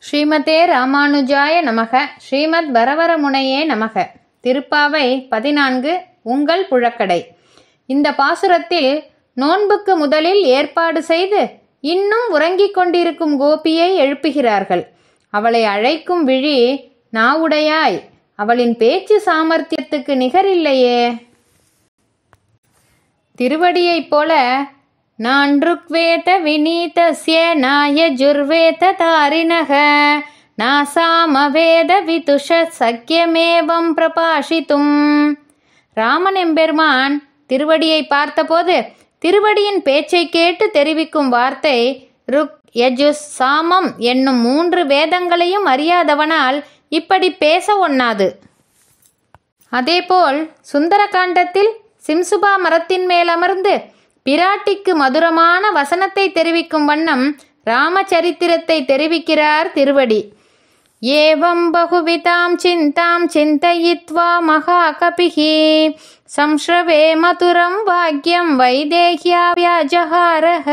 ஸ்ரீமதே ராமானுஜாய நமக. ஸ்ரீமத் வரவரமுனையே நமக. திருப்பாவை 14. உங்கள் புழக்கடை. இந்த பாசுரத்தில் நோன்புக்கு முதலில் ஏற்பாடு செய்து இன்னும் உறங்கிக் கொண்டிருக்கும் கோபியை எழுப்புகிறார்கள். அவளை அழைக்கும் விழி நாவுடையாய். அவளின் பேச்சு சாமர்த்தியத்துக்கு நிகரில்லையே. திருவடியைப் போல நான் ருக்வேத விநீதஸ்ய நாயஜுர்வேத தாரிணக நாசாமவேத விதுஷ சக்கியமேவம் பிரபாஷித்தும். ராமன் எம்பெருமான் திருவடியை பார்த்தபோது திருவடியின் பேச்சை கேட்டு தெரிவிக்கும் வார்த்தை ருக் யஜுஸ் சாமம் என்னும் 3 வேதங்களையும் அறியாதவனால் இப்படி பேச ஒண்ணாது. அதேபோல் சுந்தரகாண்டத்தில் சிம்சுபா மரத்தின் மேல் அமர்ந்து பிராட்டிக்கு மதுரமான வசனத்தை தெரிவிக்கும் வண்ணம் ராமச்சரித்திரத்தை தெரிவிக்கிறார் திருவடி. ஏவம் பகுவிதாம் சிந்தாம் சிந்தயித்வா மகாகபிஹி சம்ஸ்ரவே மதுரம் வாக்கியம் வைதேஹ்யா வியாஜஹாரஹ.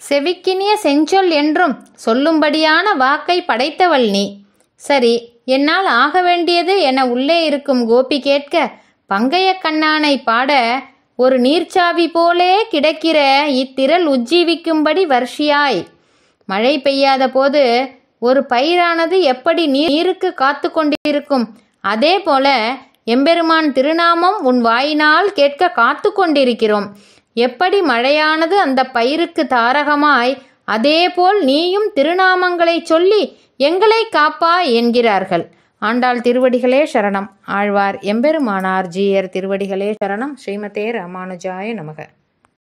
செவிக்கினிய செஞ்சொல் என்றும் சொல்லும்படியான வாக்கை படைத்தவள் நீ. சரி, என்னால் ஆக வேண்டியது என உள்ளே இருக்கும் கோபி கேட்க பங்கைய கண்ணானை பாட ஒரு நீர்ச்சாவி போலே கிடக்கிற இத்திரள் உஜ்ஜீவிக்கும்படி வர்ஷியாய். மழை பெய்யாத போது ஒரு பயிரானது எப்படி நீருக்கு காத்து கொண்டிருக்கும், அதே போல எம்பெருமான் திருநாமம் உன் வாயினால் கேட்க காத்து கொண்டிருக்கிறோம். எப்படி மழையானது அந்த பயிருக்கு தாரகமாய், அதேபோல் நீயும் திருநாமங்களை சொல்லி எங்களை காப்பாய் என்கிறார்கள். ஆண்டாள் திருவடிகளே சரணம். ஆழ்வார் எம்பெருமானார் ஜீயர் திருவடிகளே சரணம். ஸ்ரீமதே ராமானுஜாய நமக.